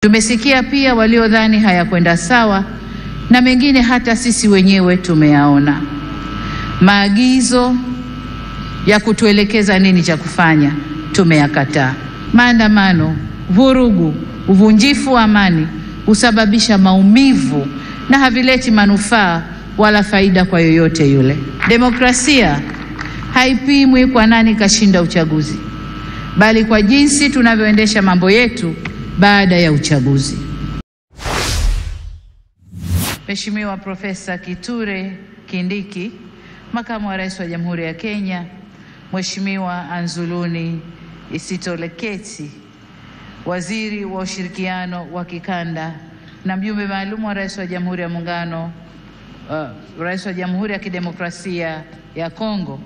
Tumesikia pia waliodhani hayakwenda sawa na mengine hata sisi wenyewe tumeyaona. Maagizo ya kutuelekeza nini cha kufanya tumeyakataa. Maandamano, vurugu, uvunjifu wa amani husababisha maumivu na havileti manufaa wala faida kwa yoyote yule. Demokrasia haipimwi kwa nani kashinda uchaguzi, bali kwa jinsi tunavyoendesha mambo yetu baada ya uchaguzi. Mheshimiwa Profesa Kithure Kindiki, Makamu wa Rais wa Jamhuri ya Kenya, Mheshimiwa Anzuluni Isitoleketi, Waziri wa Ushirikiano wa Kikanda na mjumbe maalum wa Rais wa Jamhuri ya Muungano, Rais wa Jamhuri ya Kidemokrasia ya Kongo,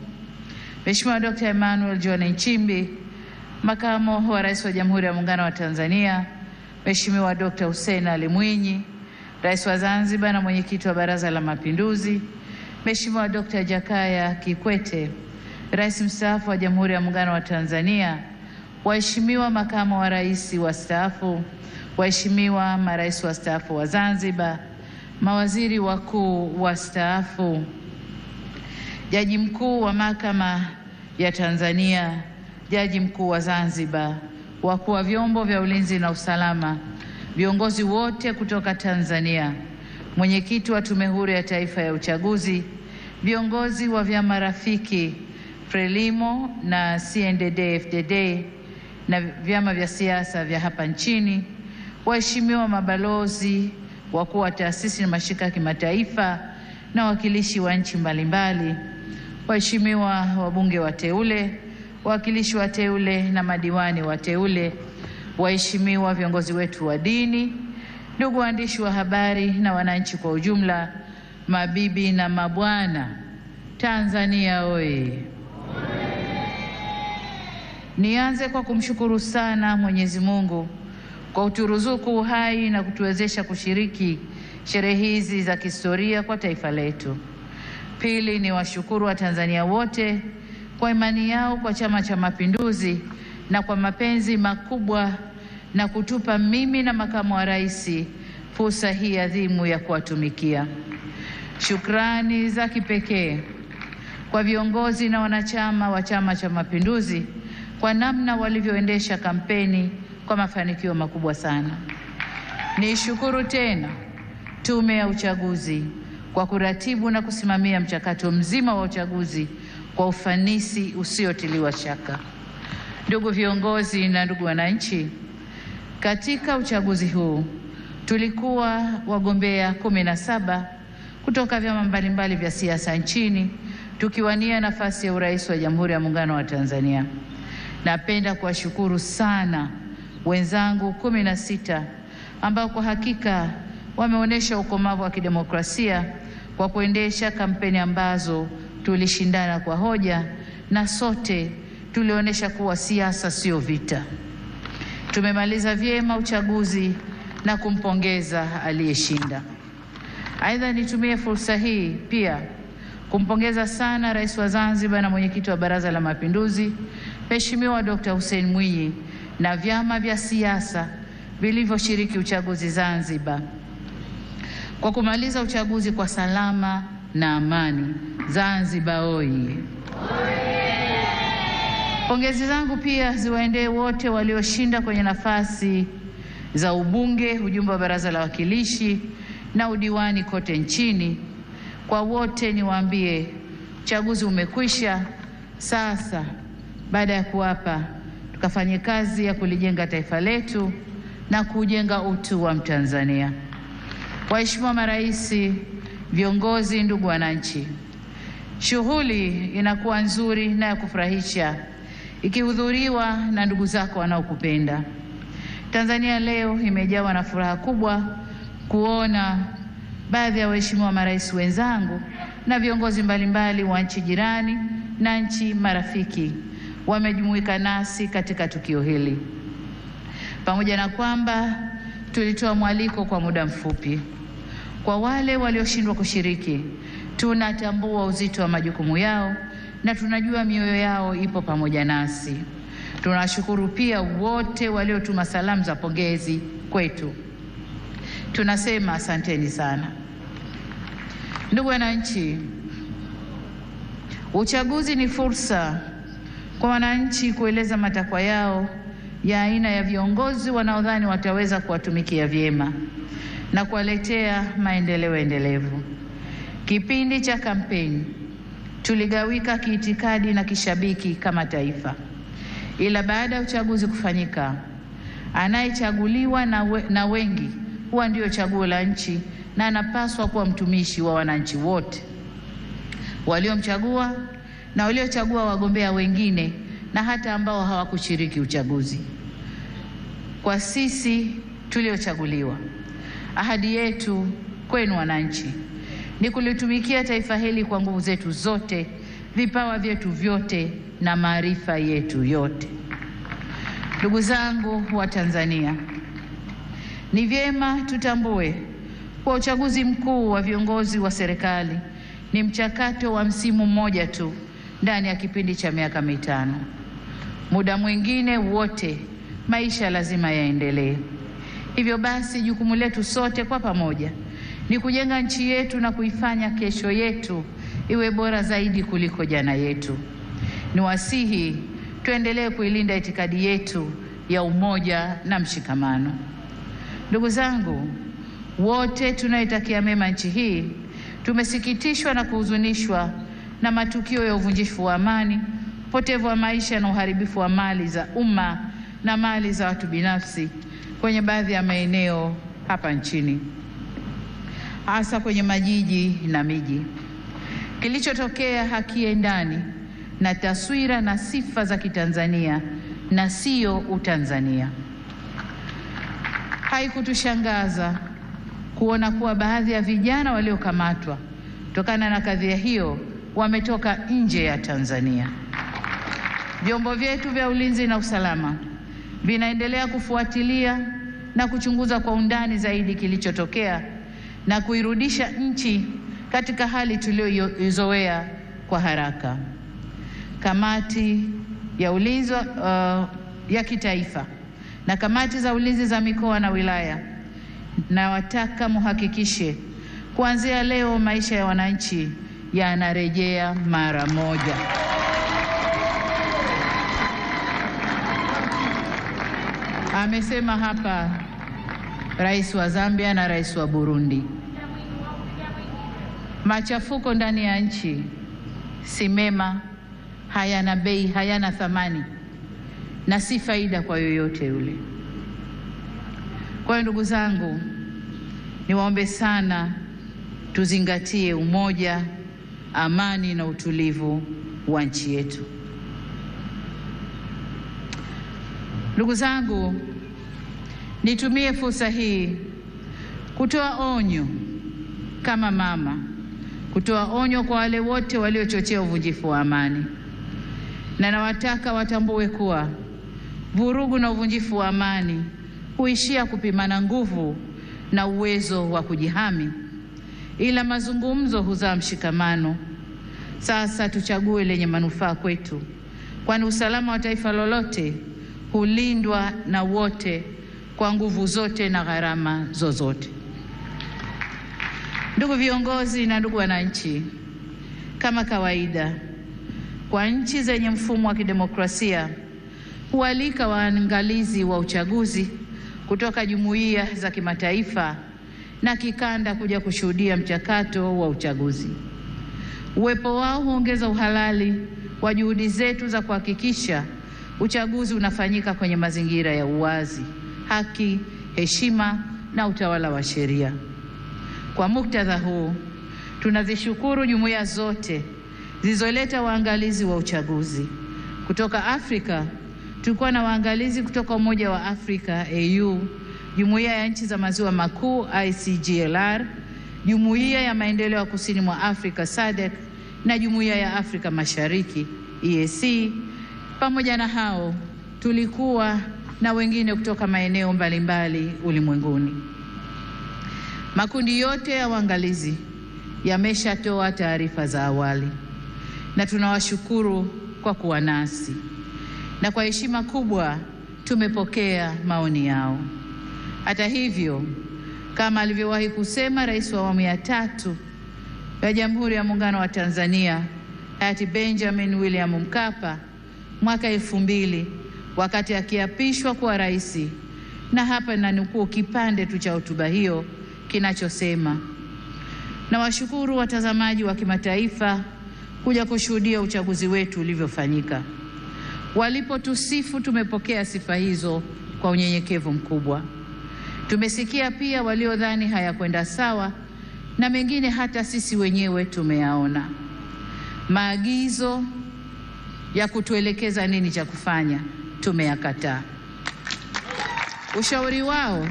Mheshimiwa Dr. Emmanuel John Nchimbi, Makamu wa Rais wa Jamhuri ya Muungano wa Tanzania, Mheshimiwa Dr. Hussein Ali Mwinyi, Rais wa Zanzibar na Mwenyekiti wa Baraza la Mapinduzi, Mheshimiwa Dr. Jakaya Kikwete, Rais mstaafu wa Jamhuri ya Muungano wa Tanzania, waheshimiwa makamu wa rais wastaafu, waheshimiwa marais wastaafu wa Zanzibar, mawaziri wakuu wastaafu, Jaji Mkuu wa Mahakama ya Tanzania, Jaji Mkuu wa Zanzibar, wakuu wa vyombo vya ulinzi na usalama, viongozi wote kutoka Tanzania, mwenyekiti wa Tume Huru ya Taifa ya Uchaguzi, viongozi wa vyama rafiki Frelimo na CNDD-FDD na vyama vya siasa vya hapa nchini, waheshimiwa mabalozi, wakuu wa taasisi na mashirika ya kimataifa na wakilishi wa nchi mbalimbali, waheshimiwa wabunge wateule, wawakilishi wateule na madiwani wateule, waheshimiwa viongozi wetu wa dini, ndugu waandishi wa habari na wananchi kwa ujumla, mabibi na mabwana, Tanzania oye! Nianze kwa kumshukuru sana Mwenyezi Mungu kwa kuturuzuku uhai na kutuwezesha kushiriki sherehe hizi za kihistoria kwa taifa letu. Pili, ni washukuru wa Tanzania wote kwa imani yao kwa Chama cha Mapinduzi na kwa mapenzi makubwa na kutupa mimi na makamu wa rais fursa hii adhimu ya kuwatumikia. Shukrani za kipekee kwa viongozi na wanachama wa Chama cha Mapinduzi kwa namna walivyoendesha kampeni kwa mafanikio makubwa sana. Nishukuru tena Tume ya Uchaguzi kwa kuratibu na kusimamia mchakato mzima wa uchaguzi kwa ufanisi usiotiliwa shaka. Ndugu viongozi na ndugu wananchi, katika uchaguzi huu tulikuwa wagombea 17 kutoka vyama mbalimbali vya siasa nchini tukiwania nafasi ya urais wa Jamhuri ya Muungano wa Tanzania. Napenda kuwashukuru sana wenzangu 16 ambao kwa hakika wameonyesha ukomavu wa kidemokrasia kwa kuendesha kampeni ambazo tulishindana kwa hoja na sote tulionyesha kuwa siasa sio vita. Tumemaliza vyema uchaguzi na kumpongeza aliyeshinda. Aidha, nitumie fursa hii pia kumpongeza sana Rais wa Zanzibar na Mwenyekiti wa Baraza la Mapinduzi, Mheshimiwa Dr. Hussein Mwinyi na vyama vya siasa vilivyoshiriki uchaguzi Zanzibar kwa kumaliza uchaguzi kwa salama na amani. Zanzibar oye! Pongezi zangu pia ziwaendee wote walioshinda kwenye nafasi za ubunge, ujumbe wa Baraza la Wawakilishi na udiwani kote nchini. Kwa wote niwaambie, uchaguzi umekwisha. Sasa baada ya kuapa, tukafanye kazi ya kulijenga taifa letu na kujenga utu wa Mtanzania. Waheshimiwa marais, viongozi, ndugu wananchi, shughuli inakuwa nzuri na ya kufurahisha ikihudhuriwa na ndugu zako wanaokupenda. Tanzania leo imejawa na furaha kubwa kuona baadhi ya waheshimiwa marais wenzangu na viongozi mbalimbali wa nchi jirani na nchi marafiki wamejumuika nasi katika tukio hili. Pamoja na kwamba tulitoa mwaliko kwa muda mfupi, kwa wale walioshindwa kushiriki, tunatambua uzito wa majukumu yao na tunajua mioyo yao ipo pamoja nasi. Tunashukuru pia wote waliotuma salamu za pongezi kwetu. Tunasema asanteni sana. Ndugu wananchi, uchaguzi ni fursa kwa wananchi kueleza matakwa yao ya aina ya viongozi wanaodhani wataweza kuwatumikia vyema na kuwaletea maendeleo endelevu. Kipindi cha kampeni tuligawika kiitikadi na kishabiki kama taifa, ila baada ya uchaguzi kufanyika, anayechaguliwa na wengi huwa ndio chaguo la nchi na anapaswa kuwa mtumishi wa wananchi wote waliomchagua na waliochagua wagombea wengine na hata ambao hawakushiriki uchaguzi. Kwa sisi tuliochaguliwa, ahadi yetu kwenu wananchi ni kulitumikia taifa hili kwa nguvu zetu zote, vipawa vyetu vyote na maarifa yetu yote. Ndugu zangu wa Tanzania, ni vyema tutambue kwa uchaguzi mkuu wa viongozi wa serikali ni mchakato wa msimu mmoja tu ndani ya kipindi cha miaka mitano. Muda mwingine wote maisha lazima yaendelee. Hivyo basi jukumu letu sote kwa pamoja ni kujenga nchi yetu na kuifanya kesho yetu iwe bora zaidi kuliko jana yetu. Niwasihi tuendelee kuilinda itikadi yetu ya umoja na mshikamano. Ndugu zangu, wote tunaitakia mema nchi hii, tumesikitishwa na kuhuzunishwa na matukio ya uvunjifu wa amani, upotevu wa maisha na uharibifu wa mali za umma na mali za watu binafsi kwenye baadhi ya maeneo hapa nchini, hasa kwenye majiji na miji. Kilichotokea hakiendani na taswira na sifa za Kitanzania na sio Utanzania. Haikutushangaza kuona kuwa baadhi ya vijana waliokamatwa kutokana na kadhia hiyo wametoka nje ya Tanzania. Vyombo vyetu vya ulinzi na usalama vinaendelea kufuatilia na kuchunguza kwa undani zaidi kilichotokea na kuirudisha nchi katika hali tuliyoizoea kwa haraka. Kamati ya ulinzi ya kitaifa na kamati za ulinzi za mikoa na wilaya, na wataka muhakikishe kuanzia leo maisha ya wananchi yanarejea mara moja. Amesema hapa Rais wa Zambia na Rais wa Burundi. Machafuko ndani ya nchi si mema, hayana bei, hayana thamani na si faida kwa yoyote yule. Kwa hiyo ndugu zangu, niwaombe sana tuzingatie umoja, amani na utulivu wa nchi yetu. Ndugu zangu, nitumie fursa hii kutoa onyo kama mama, kutoa onyo kwa wale wote waliochochea uvunjifu wa amani, na nawataka watambue kuwa vurugu na uvunjifu wa amani huishia kupimana nguvu na uwezo wa kujihami, ila mazungumzo huzaa mshikamano. Sasa tuchague lenye manufaa kwetu, kwani usalama wa taifa lolote hulindwa na wote kwa nguvu zote na gharama zozote. Ndugu viongozi na ndugu wananchi, kama kawaida kwa nchi zenye mfumo wa kidemokrasia hualika waangalizi wa uchaguzi kutoka jumuiya za kimataifa na kikanda kuja kushuhudia mchakato wa uchaguzi. Uwepo wao huongeza uhalali wa juhudi zetu za kuhakikisha uchaguzi unafanyika kwenye mazingira ya uwazi, haki, heshima na utawala wa sheria. Kwa muktadha huu, tunazishukuru jumuiya zote zilizoleta waangalizi wa uchaguzi. Kutoka Afrika, tulikuwa na waangalizi kutoka Umoja wa Afrika AU, Jumuiya ya Nchi za Maziwa Makuu ICGLR, Jumuiya ya Maendeleo ya Kusini mwa Afrika SADC na Jumuiya ya Afrika Mashariki EAC. Pamoja na hao, tulikuwa na wengine kutoka maeneo mbalimbali ulimwenguni. Makundi yote ya waangalizi yameshatoa taarifa za awali na tunawashukuru kwa kuwa nasi, na kwa heshima kubwa tumepokea maoni yao. Hata hivyo, kama alivyowahi kusema Rais wa awamu ya 3 ya Jamhuri ya Muungano wa Tanzania hayati Benjamin William Mkapa mwaka 2000 wakati akiapishwa kuwa rais, na hapa nanukuu kipande tu cha hotuba hiyo kinachosema: nawashukuru watazamaji wa kimataifa kuja kushuhudia uchaguzi wetu ulivyofanyika. Walipotusifu tumepokea sifa hizo kwa unyenyekevu mkubwa. Tumesikia pia waliodhani hayakwenda sawa, na mengine hata sisi wenyewe tumeyaona. Maagizo ya kutuelekeza nini cha kufanya tumeyakataa. Ushauri wao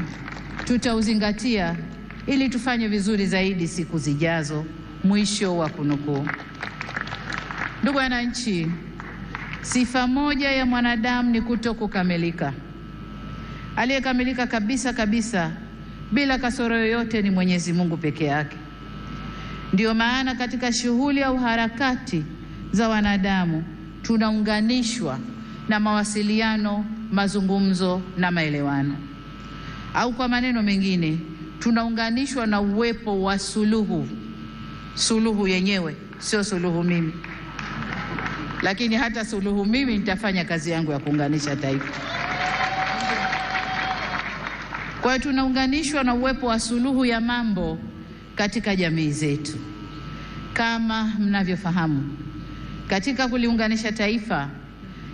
tutauzingatia ili tufanye vizuri zaidi siku zijazo. Mwisho wa kunukuu. Ndugu wananchi, sifa moja ya mwanadamu ni kutokukamilika. Aliyekamilika kabisa kabisa bila kasoro yoyote ni Mwenyezi Mungu peke yake. Ndio maana katika shughuli au harakati za wanadamu tunaunganishwa na mawasiliano, mazungumzo na maelewano. Au kwa maneno mengine, tunaunganishwa na uwepo wa suluhu. Suluhu yenyewe sio suluhu mimi, lakini hata suluhu mimi nitafanya kazi yangu ya kuunganisha taifa. Kwa hiyo tunaunganishwa na uwepo wa suluhu ya mambo katika jamii zetu. Kama mnavyofahamu, katika kuliunganisha taifa,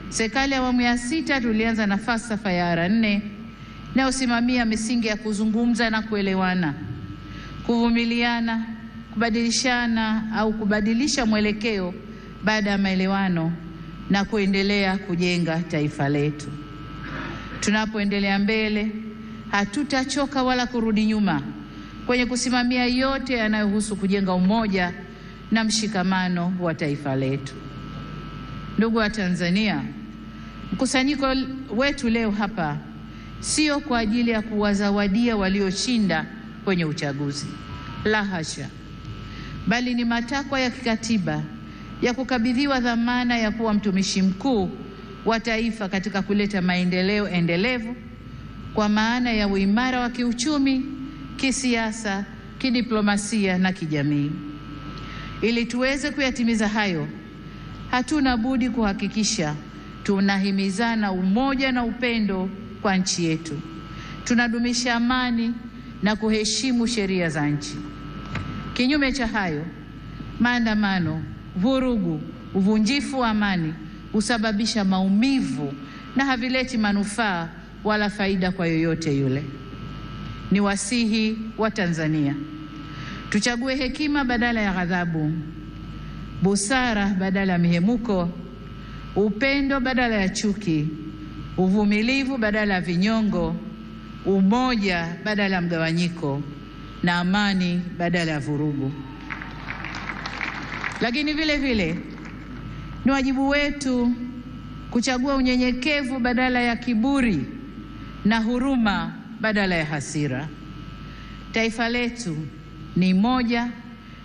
serikali ya awamu ya 6 tulianza na falsafa ya R4 inayosimamia misingi ya kuzungumza na kuelewana, kuvumiliana, kubadilishana au kubadilisha mwelekeo baada ya maelewano na kuendelea kujenga taifa letu. Tunapoendelea mbele, hatutachoka wala kurudi nyuma kwenye kusimamia yote yanayohusu kujenga umoja na mshikamano wa taifa letu. Ndugu wa Tanzania, mkusanyiko wetu leo hapa sio kwa ajili ya kuwazawadia walioshinda kwenye uchaguzi, la hasha, bali ni matakwa ya kikatiba ya kukabidhiwa dhamana ya kuwa mtumishi mkuu wa taifa katika kuleta maendeleo endelevu kwa maana ya uimara wa kiuchumi, kisiasa, kidiplomasia na kijamii. Ili tuweze kuyatimiza hayo, hatuna budi kuhakikisha tunahimizana umoja na upendo kwa nchi yetu. Tunadumisha amani na kuheshimu sheria za nchi. Kinyume cha hayo, maandamano, vurugu, uvunjifu wa amani husababisha maumivu na havileti manufaa wala faida kwa yoyote yule. Ni wasihi wa Tanzania tuchague hekima badala ya ghadhabu, busara badala ya mihemuko, upendo badala ya chuki, uvumilivu badala ya vinyongo, umoja badala ya mgawanyiko, na amani badala ya vurugu. Lakini vile vile ni wajibu wetu kuchagua unyenyekevu badala ya kiburi na huruma badala ya hasira. Taifa letu ni moja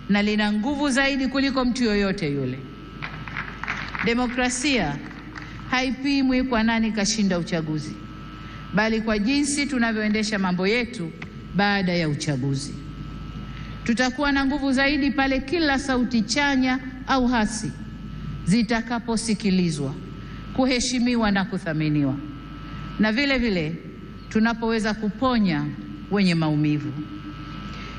na lina nguvu zaidi kuliko mtu yoyote yule. Demokrasia haipimwi kwa nani kashinda uchaguzi, bali kwa jinsi tunavyoendesha mambo yetu baada ya uchaguzi. Tutakuwa na nguvu zaidi pale kila sauti chanya au hasi zitakaposikilizwa, kuheshimiwa na kuthaminiwa, na vile vile tunapoweza kuponya wenye maumivu.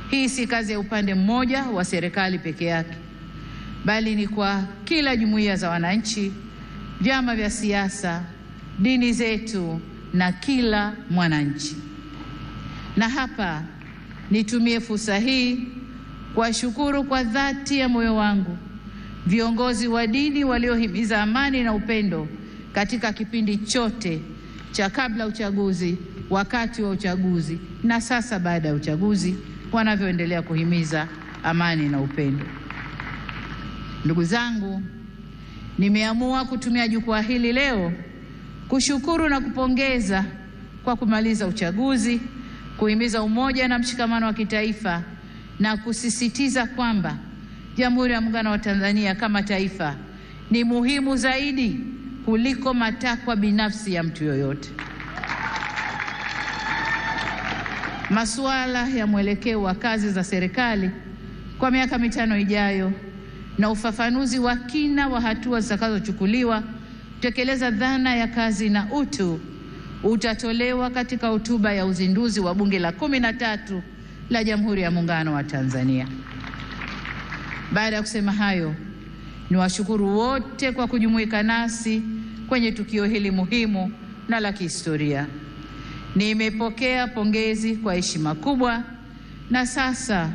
Hii si kazi ya upande mmoja wa serikali peke yake, bali ni kwa kila jumuiya za wananchi, vyama vya siasa, dini zetu na kila mwananchi. Na hapa nitumie fursa hii kuwashukuru kwa dhati ya moyo wangu viongozi wa dini waliohimiza amani na upendo katika kipindi chote cha kabla uchaguzi, wakati wa uchaguzi na sasa baada ya uchaguzi, wanavyoendelea kuhimiza amani na upendo. Ndugu zangu, nimeamua kutumia jukwaa hili leo kushukuru na kupongeza kwa kumaliza uchaguzi, kuhimiza umoja na mshikamano wa kitaifa, na kusisitiza kwamba Jamhuri ya Muungano wa Tanzania kama taifa ni muhimu zaidi kuliko matakwa binafsi ya mtu yoyote. masuala ya mwelekeo wa kazi za serikali kwa miaka 5 ijayo na ufafanuzi wa kina wa hatua zitakazochukuliwa kutekeleza dhana ya kazi na utu utatolewa katika hotuba ya uzinduzi wa Bunge la 13 la Jamhuri ya Muungano wa Tanzania. Baada ya kusema hayo, niwashukuru wote kwa kujumuika nasi kwenye tukio hili muhimu na la kihistoria. Nimepokea pongezi kwa heshima kubwa, na sasa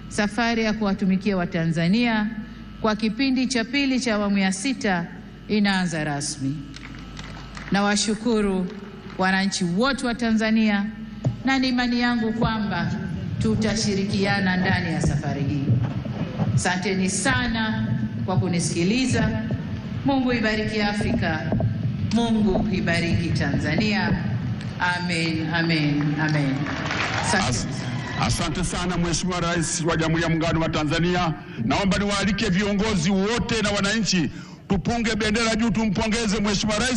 safari ya kuwatumikia Watanzania kwa kipindi cha pili cha awamu ya 6 inaanza rasmi. Nawashukuru wananchi wote wa Tanzania, na ni imani yangu kwamba tutashirikiana ndani ya safari hii. Asanteni sana kwa kunisikiliza. Mungu ibariki Afrika. Mungu ibariki Tanzania. Amen, amen, amen. Asante sana Mheshimiwa Rais wa Jamhuri ya Muungano wa Tanzania. Naomba niwaalike viongozi wote na wananchi tupunge bendera juu, tumpongeze Mheshimiwa Rais.